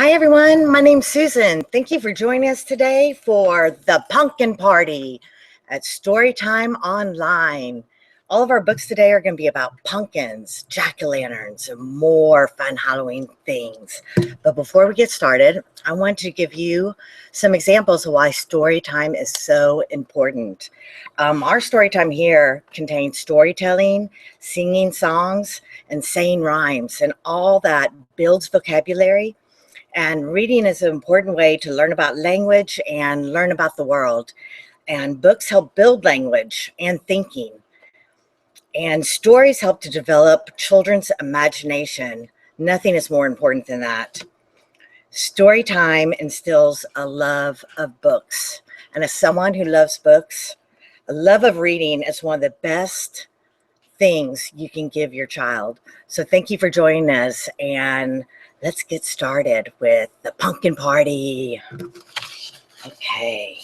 Hi everyone, my name's Susan. Thank you for joining us today for the pumpkin party at Storytime Online. All of our books today are going to be about pumpkins, jack-o'-lanterns, and more fun Halloween things. But before we get started, I want to give you some examples of why Storytime is so important. Our Storytime here contains storytelling, singing songs, and saying rhymes, and all that builds vocabulary. And reading is an important way to learn about language and learn about the world. And books help build language and thinking. And stories help to develop children's imagination. Nothing is more important than that. Story time instills a love of books. And as someone who loves books, a love of reading is one of the best things you can give your child. So thank you for joining us, and let's get started with the pumpkin party. Okay,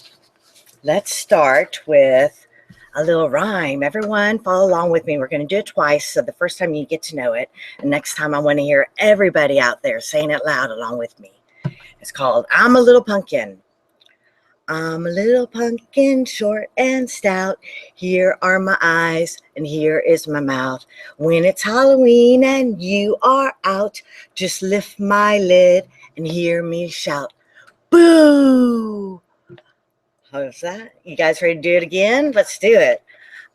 let's start with a little rhyme. Everyone follow along with me. We're going to do it twice, so the first time you get to know it, and next time I want to hear everybody out there saying it loud along with me. It's called I'm a Little Pumpkin. I'm a little pumpkin, short and stout. Here are my eyes, and here is my mouth. When it's Halloween and you are out, just lift my lid and hear me shout, boo! How's that? You guys ready to do it again? Let's do it.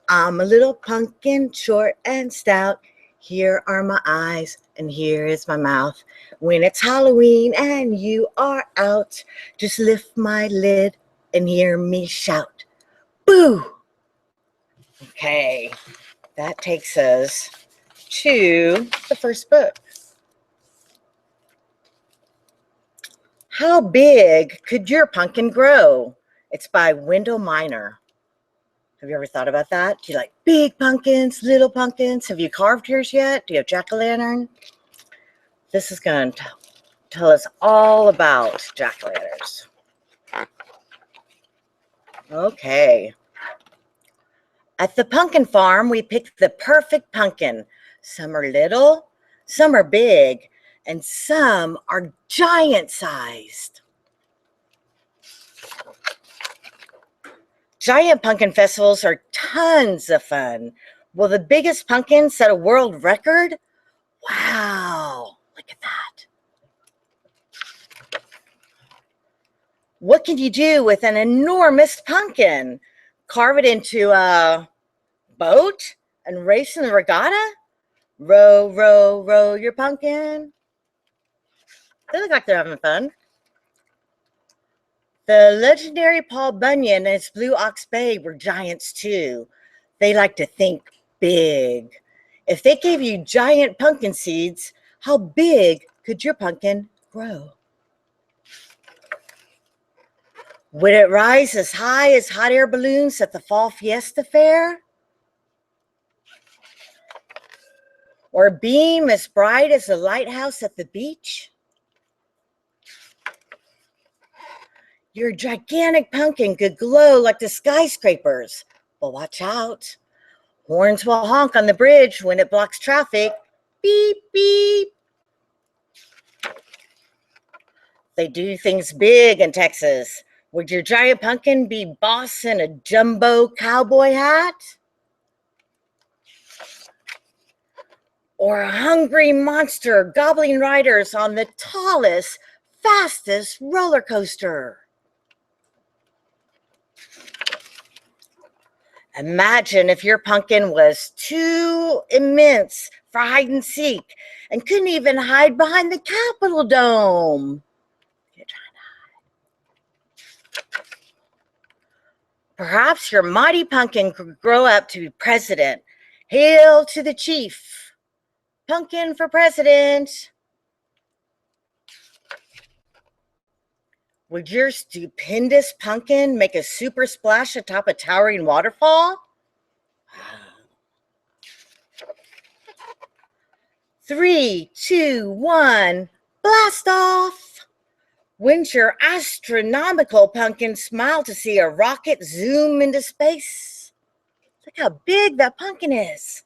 I'm a little pumpkin, short and stout. Here are my eyes, and here is my mouth. When it's Halloween and you are out, just lift my lid and hear me shout, boo! Okay, that takes us to the first book. How big could your pumpkin grow? It's by Wendell Miner. Have you ever thought about that? Do you like big pumpkins, little pumpkins? Have you carved yours yet? Do you have jack-o'-lantern? This is going to tell us all about jack-o'-lanterns. Okay. At the pumpkin farm, we pick the perfect pumpkin. Some are little, some are big, and some are giant-sized. Giant pumpkin festivals are tons of fun. Will the biggest pumpkin set a world record? Wow, look at that. What can you do with an enormous pumpkin? Carve it into a boat and race in the regatta? Row, row, row your pumpkin. They look like they're having fun. The legendary Paul Bunyan and his Blue Ox Babe were giants too. They like to think big. If they gave you giant pumpkin seeds, how big could your pumpkin grow? Would it rise as high as hot air balloons at the Fall Fiesta Fair? Or beam as bright as a lighthouse at the beach? Your gigantic pumpkin could glow like the skyscrapers, but watch out. Horns will honk on the bridge when it blocks traffic. Beep, beep. They do things big in Texas. Would your giant pumpkin be boss in a jumbo cowboy hat? Or a hungry monster gobbling riders on the tallest, fastest roller coaster? Imagine if your pumpkin was too immense for hide and seek and couldn't even hide behind the Capitol Dome. You're trying to hide. Perhaps your mighty pumpkin could grow up to be president. Hail to the chief. Pumpkin for president. Would your stupendous pumpkin make a super splash atop a towering waterfall? 3, 2, 1, blast off! When's your astronomical pumpkin smile to see a rocket zoom into space? Look how big that pumpkin is.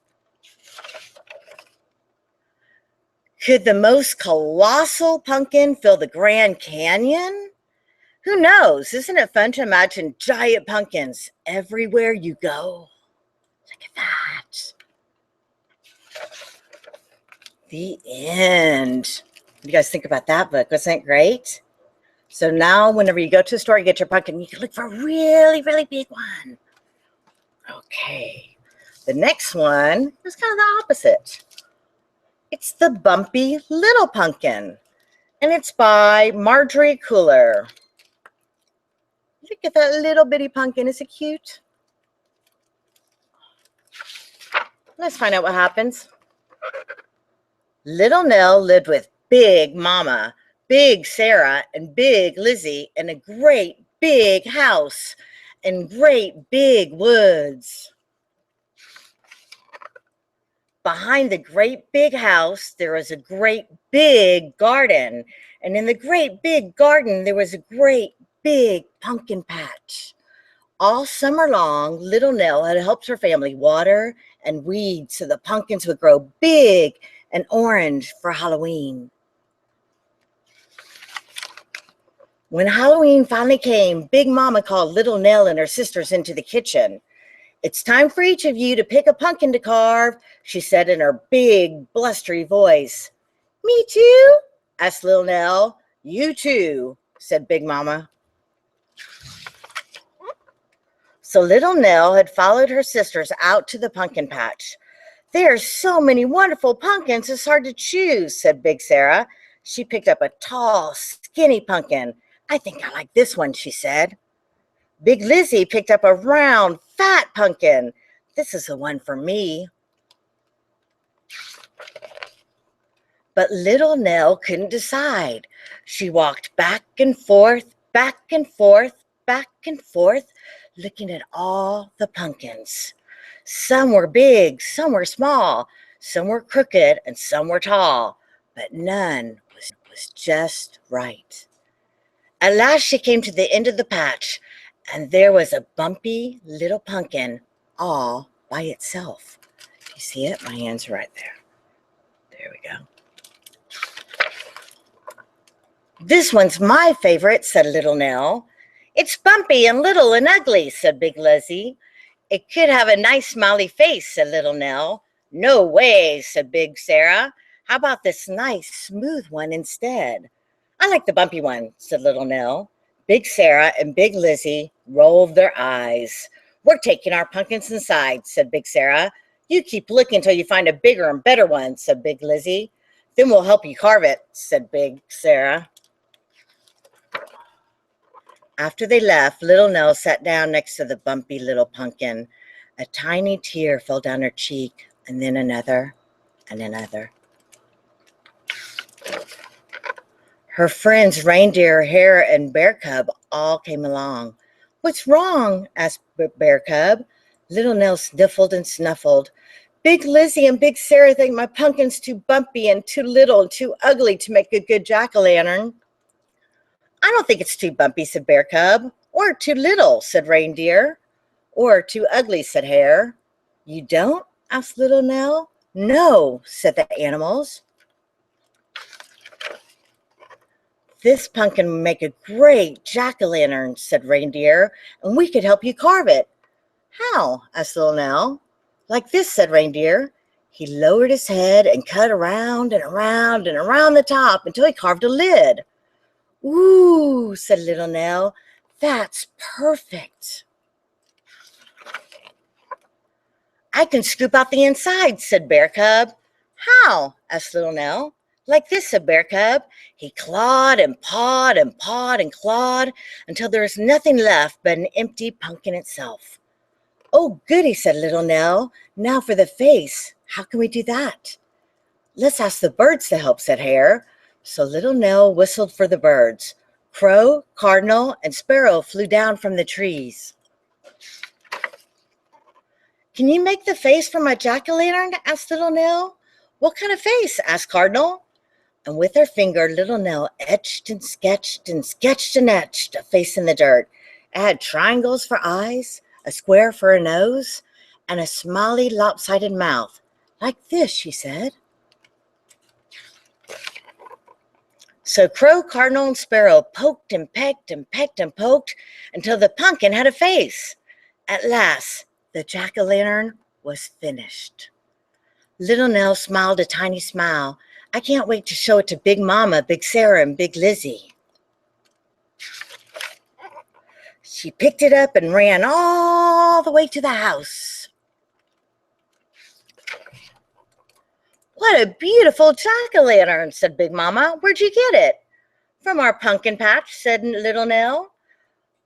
Could the most colossal pumpkin fill the Grand Canyon? Who knows? Isn't it fun to imagine giant pumpkins everywhere you go? Look at that. The end. What do you guys think about that book? Wasn't it great? So now whenever you go to a store, you get your pumpkin, you can look for a really, really big one. Okay. The next one is kind of the opposite. It's the Bumpy Little Pumpkin. And it's by Marjorie Cooler. Look at that little bitty pumpkin. Is it cute? Let's find out what happens. Little Nell lived with Big Mama, Big Sarah, and Big Lizzie in a great big house in great big woods. Behind the great big house, there was a great big garden. And in the great big garden, there was a great big pumpkin patch. All summer long, little Nell had helped her family water and weed so the pumpkins would grow big and orange for Halloween. When Halloween finally came, Big Mama called little Nell and her sisters into the kitchen. "It's time for each of you to pick a pumpkin to carve," she said in her big, blustery voice. "Me too?" asked little Nell. "You too," said Big Mama. So little Nell had followed her sisters out to the pumpkin patch. "There are so many wonderful pumpkins, it's hard to choose," said Big Sarah. She picked up a tall, skinny pumpkin. "I think I like this one," she said. Big Lizzie picked up a round, fat pumpkin. "This is the one for me." But little Nell couldn't decide. She walked back and forth, back and forth, back and forth, looking at all the pumpkins. Some were big, some were small, some were crooked, and some were tall, but none was just right. At last she came to the end of the patch, and there was a bumpy little pumpkin all by itself. You see it? My hands are right there. There we go. "This one's my favorite," said little Nell. "It's bumpy and little and ugly," said Big Lizzie. "It could have a nice smiley face," said little Nell. "No way," said Big Sarah. "How about this nice smooth one instead?" "I like the bumpy one," said little Nell. Big Sarah and Big Lizzie rolled their eyes. "We're taking our pumpkins inside," said Big Sarah. "You keep looking until you find a bigger and better one," said Big Lizzie. "Then we'll help you carve it," said Big Sarah. After they left, little Nell sat down next to the bumpy little pumpkin. A tiny tear fell down her cheek, and then another, and another. Her friends, Reindeer, Hare, and Bear Cub all came along. "What's wrong?" asked Bear Cub. Little Nell sniffled and snuffled. "Big Lizzie and Big Sarah think my pumpkin's too bumpy and too little and too ugly to make a good jack-o'-lantern." "I don't think it's too bumpy," said Bear Cub. "Or too little," said Reindeer. "Or too ugly," said Hare. "You don't?" asked little Nell. "No," said the animals. "This pumpkin would make a great jack-o'-lantern," said Reindeer, "and we could help you carve it." "How?" asked little Nell. "Like this," said Reindeer. He lowered his head and cut around and around and around the top until he carved a lid. "Ooh," said little Nell, "that's perfect." "I can scoop out the inside," said Bear Cub. "How?" asked little Nell. "Like this," said Bear Cub. He clawed and pawed and pawed and clawed until there was nothing left but an empty pumpkin itself. "Oh, goody," said little Nell. "Now for the face. How can we do that?" "Let's ask the birds to help," said Hare. So little Nell whistled for the birds. Crow, cardinal, and sparrow flew down from the trees. "Can you make the face for my jack-o'-lantern?" asked little Nell. "What kind of face?" asked Cardinal. And with her finger, little Nell etched and sketched and sketched and etched a face in the dirt. It had triangles for eyes, a square for a nose, and a smiley, lopsided mouth. "Like this," she said. So Crow, Cardinal, and Sparrow poked and pecked and pecked and poked until the pumpkin had a face. At last, the jack-o'-lantern was finished. Little Nell smiled a tiny smile. I can't wait to show it to Big Mama, Big Sarah, and Big Lizzie. She picked it up and ran all the way to the house. What a beautiful jack-o'-lantern, said Big Mama. Where'd you get it? From our pumpkin patch, said Little Nell.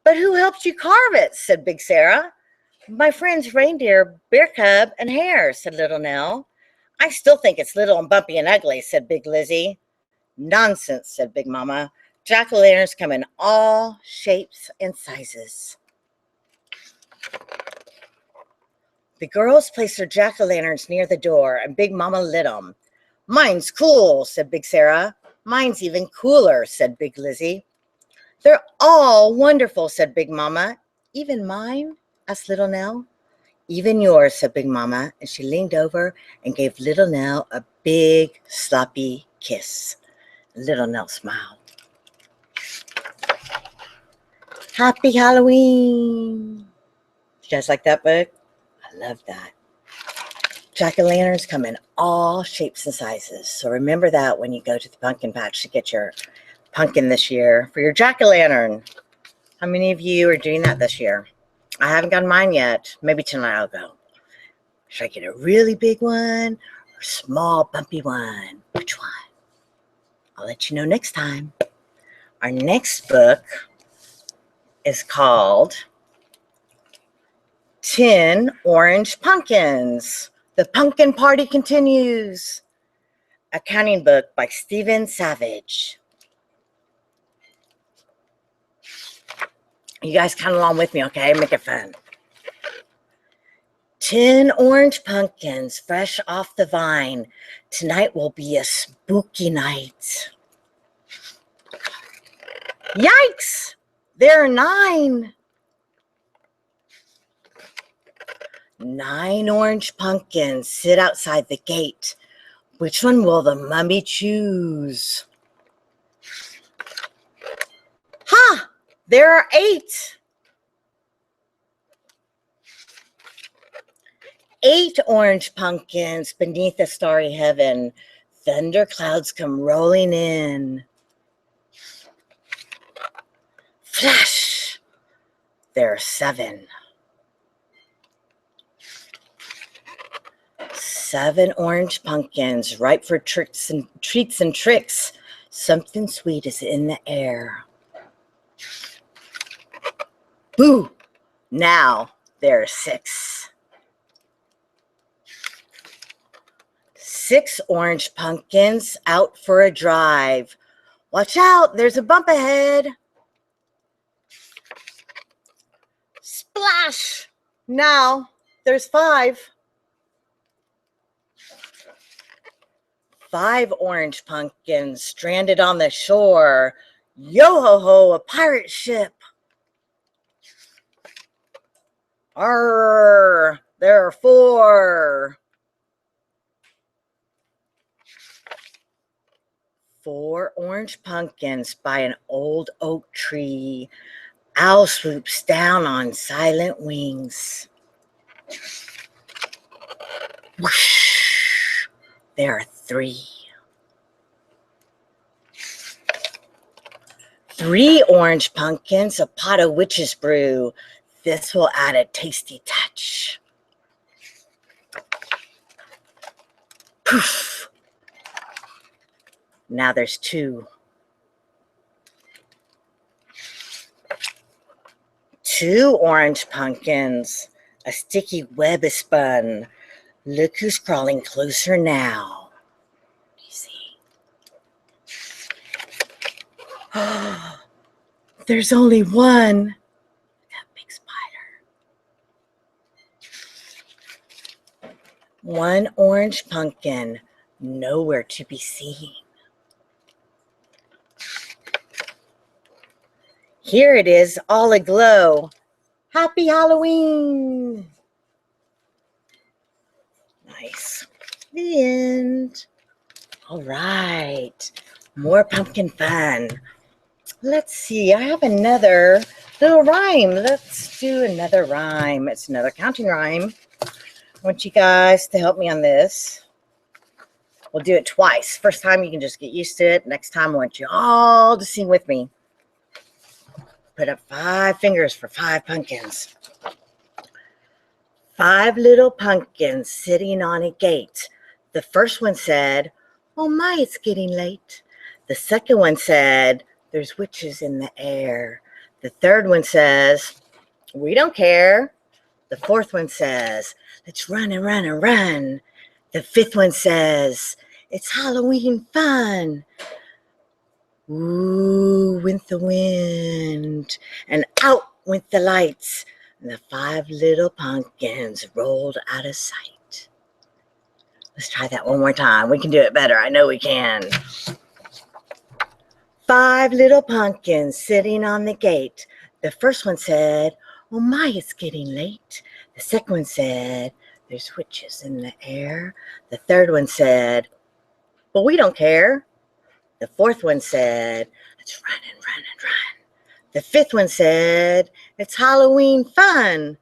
But who helped you carve it, said Big Sarah. My friends Reindeer, Bear Cub, and Hare, said Little Nell. I still think it's little and bumpy and ugly, said Big Lizzie. Nonsense, said Big Mama. Jack-o'-lanterns come in all shapes and sizes. The girls placed their jack-o'-lanterns near the door, and Big Mama lit them. Mine's cool, said Big Sarah. Mine's even cooler, said Big Lizzie. They're all wonderful, said Big Mama. Even mine? Asked Little Nell. Even yours, said Big Mama, and she leaned over and gave Little Nell a big, sloppy kiss. Little Nell smiled. Happy Halloween! You guys like that book? I love that. Jack-o'-lanterns come in all shapes and sizes. So remember that when you go to the pumpkin patch to get your pumpkin this year for your jack-o'-lantern. How many of you are doing that this year? I haven't gotten mine yet. Maybe tonight I'll go. Should I get a really big one or a small bumpy one? Which one? I'll let you know next time. Our next book is called 10 Orange Pumpkins. The Pumpkin Party Continues. A counting book by Stephen Savage. You guys count along with me, okay? Make it fun. 10 orange pumpkins fresh off the vine. Tonight will be a spooky night. Yikes! There are 9. 9 orange pumpkins sit outside the gate. Which one will the mummy choose? Ha! There are 8. 8 orange pumpkins beneath a starry heaven. Thunder clouds come rolling in. Flash! There are 7. 7 orange pumpkins, ripe for treats and tricks. Something sweet is in the air. Boo! Now there are 6. 6 orange pumpkins out for a drive. Watch out, there's a bump ahead. Splash! Now there's 5. 5 orange pumpkins stranded on the shore. Yo-ho-ho, a pirate ship. Arr, there are 4. 4 orange pumpkins by an old oak tree. Owl swoops down on silent wings. Whoosh! There are 3. 3 orange pumpkins, a pot of witch's brew. This will add a tasty touch. Poof! Now there's 2. 2 orange pumpkins. A sticky web is spun. Look who's crawling closer now. Do you see? There's only one. That big spider. 1 orange pumpkin, nowhere to be seen. Here it is, all aglow. Happy Halloween! Nice. The end. All right. More pumpkin fun. Let's see, I have another little rhyme. Let's do another rhyme. It's another counting rhyme. I want you guys to help me on this. We'll do it twice. First time you can just get used to it. Next time I want you all to sing with me. Put up 5 fingers for 5 pumpkins. 5 little pumpkins sitting on a gate. The first one said, "Oh my, it's getting late." The second one said, "There's witches in the air." The third one says, "We don't care." The fourth one says, "Let's run and run and run." The fifth one says, "It's Halloween fun." Ooh, went the wind, and out went the lights, and the 5 little pumpkins rolled out of sight. Let's try that one more time. We can do it better. I know we can. 5 little pumpkins sitting on the gate. The first one said, "Oh my, it's getting late." The second one said, "There's witches in the air." The third one said, "But we don't care." The fourth one said, "Let's run and run and run." The fifth one said, "It's Halloween fun."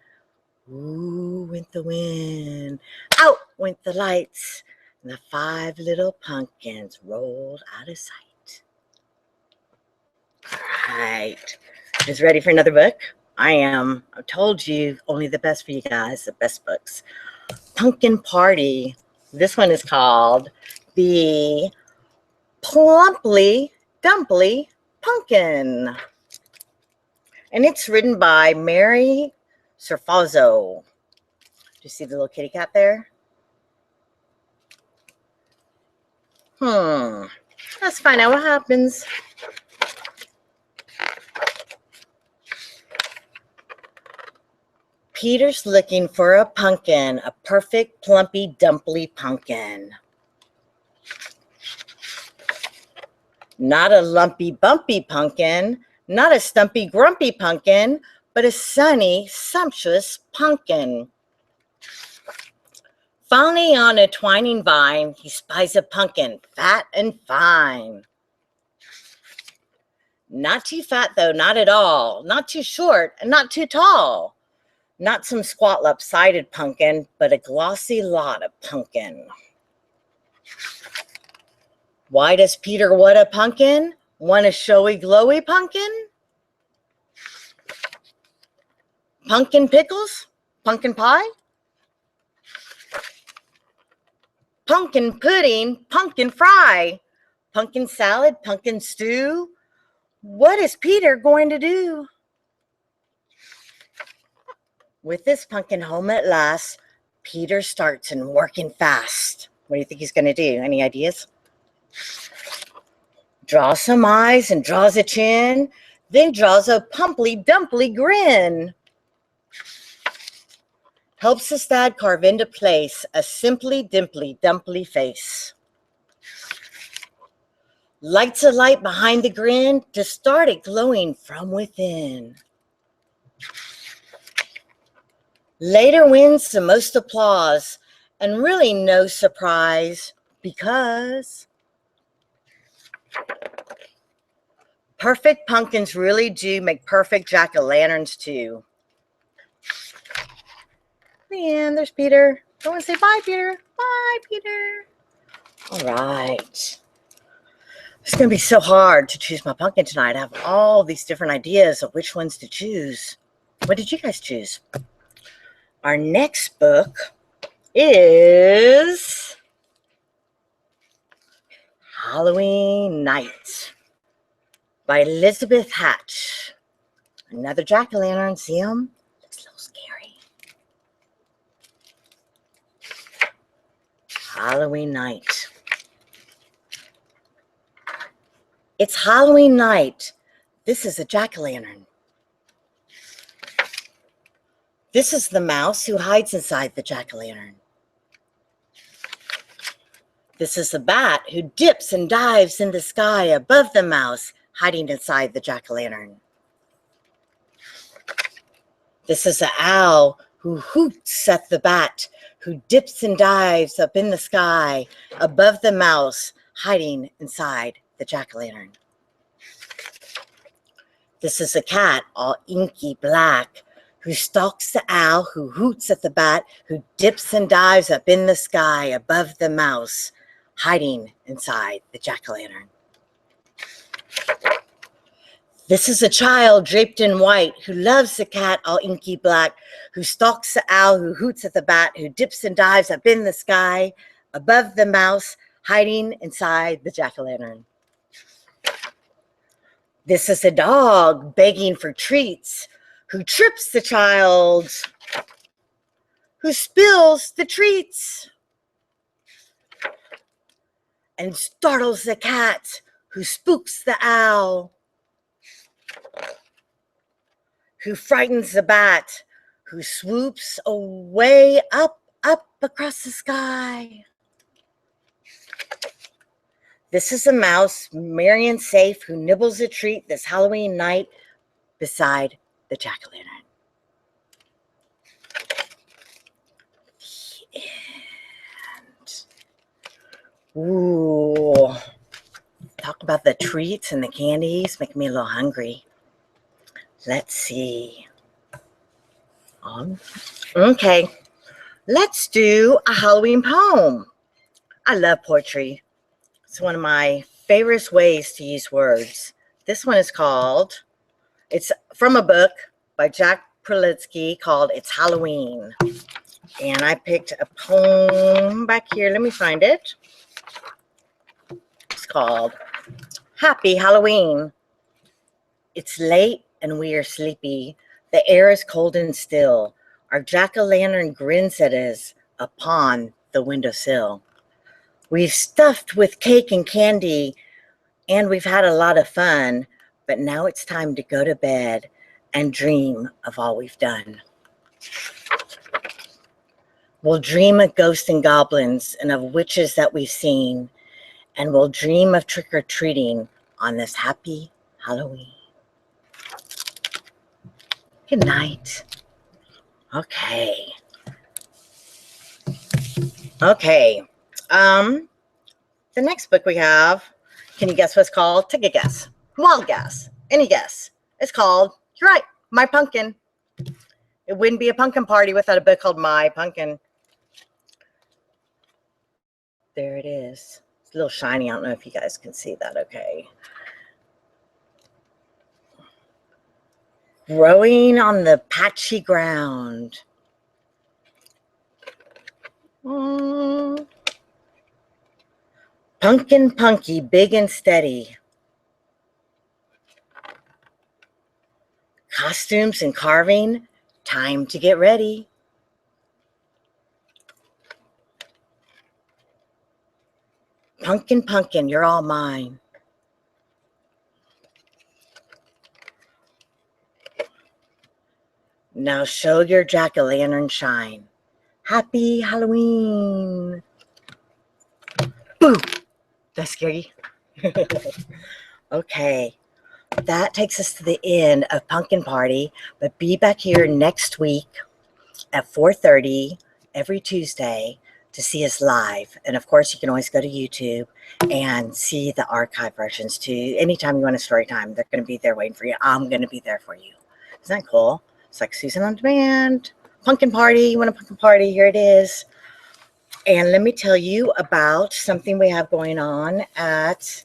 Ooh, went the wind. Out went the lights. And the 5 little pumpkins rolled out of sight. All right. Is ready for another book? I am. I told you, only the best for you guys, the best books. Pumpkin Party. This one is called The Plumply Dumply Pumpkin. And it's written by Mary Serfazzo. Do you see the little kitty cat there? Let's find out what happens. Peter's looking for a pumpkin, a perfect plumpy dumply pumpkin. Not a lumpy bumpy pumpkin, not a stumpy grumpy pumpkin, but a sunny, sumptuous pumpkin. Finally, on a twining vine, he spies a pumpkin, fat and fine. Not too fat, though, not at all. Not too short and not too tall. Not some squat lopsided pumpkin, but a glossy lot of pumpkin. Why does Peter want a pumpkin? Want a showy, glowy pumpkin? Pumpkin pickles? Pumpkin pie? Pumpkin pudding? Pumpkin fry? Pumpkin salad? Pumpkin stew? What is Peter going to do? With this pumpkin home at last, Peter starts and working fast. What do you think he's going to do? Any ideas? Draws some eyes and draws a chin, then draws a pumply dumply grin. Helps his dad carve into place a simply dimply dumply face. Lights a light behind the grin to start it glowing from within. Later wins the most applause, and really no surprise, because perfect pumpkins really do make perfect jack-o'-lanterns too. And there's Peter. Go and say bye, Peter. Bye, Peter. All right. It's going to be so hard to choose my pumpkin tonight. I have all these different ideas of which ones to choose. What did you guys choose? Our next book is Halloween Night by Elizabeth Hatch. Another jack-o'-lantern. See him? Looks a little scary. Halloween Night. It's Halloween night. This is a jack-o'-lantern. This is the mouse who hides inside the jack-o'-lantern. This is the bat who dips and dives in the sky above the mouse, hiding inside the jack-o'-lantern. This is the owl who hoots at the bat, who dips and dives up in the sky above the mouse, hiding inside the jack-o'-lantern. This is a cat, all inky black, who stalks the owl, who hoots at the bat, who dips and dives up in the sky above the mouse, hiding inside the jack-o'-lantern. This is a child draped in white, who loves the cat, all inky black, who stalks the owl, who hoots at the bat, who dips and dives up in the sky above the mouse, hiding inside the jack-o'-lantern. This is a dog begging for treats, who trips the child, who spills the treats, and startles the cat, who spooks the owl, who frightens the bat, who swoops away up across the sky. This is a mouse, merry and safe, who nibbles a treat this Halloween night beside the jack-o'-lantern. The end. Ooh. Talk about the treats and the candies, making me a little hungry. Let's see. Okay. Let's do a Halloween poem. I love poetry. It's one of my favorite ways to use words. This one is called, it's from a book by Jack Prelitsky called It's Halloween. And I picked a poem back here. Let me find it. It's called Happy Halloween. It's late and we are sleepy. The air is cold and still. Our jack-o'-lantern grins at us upon the windowsill. We've stuffed with cake and candy, and we've had a lot of fun, but now it's time to go to bed and dream of all we've done. We'll dream of ghosts and goblins and of witches that we've seen, and we'll dream of trick-or-treating on this happy Halloween. Good night. Okay. The next book we have, can you guess what it's called? Take a guess. Wild guess. Any guess. It's called, you're right, My Pumpkin. It wouldn't be a pumpkin party without a book called My Pumpkin. There it is. It's a little shiny. I don't know if you guys can see that okay. Growing on the patchy ground. Pumpkin punky, big and steady. Costumes and carving, time to get ready. Pumpkin, pumpkin, you're all mine. Now show your jack-o'-lantern shine. Happy Halloween. Boo! Did I scare you? Okay. That takes us to the end of Pumpkin Party, but be back here next week at 4:30 every Tuesday to see us live. And of course, you can always go to YouTube and see the archive versions too. Anytime you want a story time, they're going to be there waiting for you. I'm going to be there for you. Isn't that cool? It's like Susan on Demand. Pumpkin Party. You want a pumpkin party? Here it is. And let me tell you about something we have going on at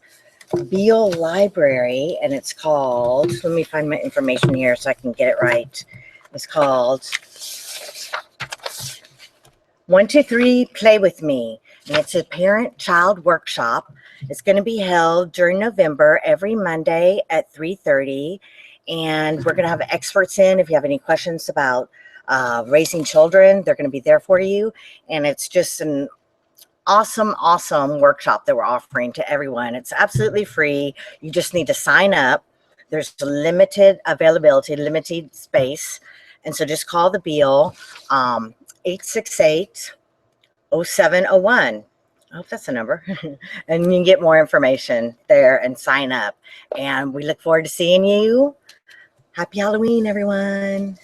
Beale Library, and it's called, let me find my information here so I can get it right. It's called 123 Play With Me, and it's a parent-child workshop. It's going to be held during November every Monday at 3:30, and we're going to have experts in. If you have any questions about raising children, they're going to be there for you, and it's just an awesome workshop that we're offering to everyone. It's absolutely free. You just need to sign up. There's a limited availability, limited space, and so just call the Beale 868-0701. I hope that's the number. And you can get more information there and sign up. And we look forward to seeing you. Happy Halloween, everyone.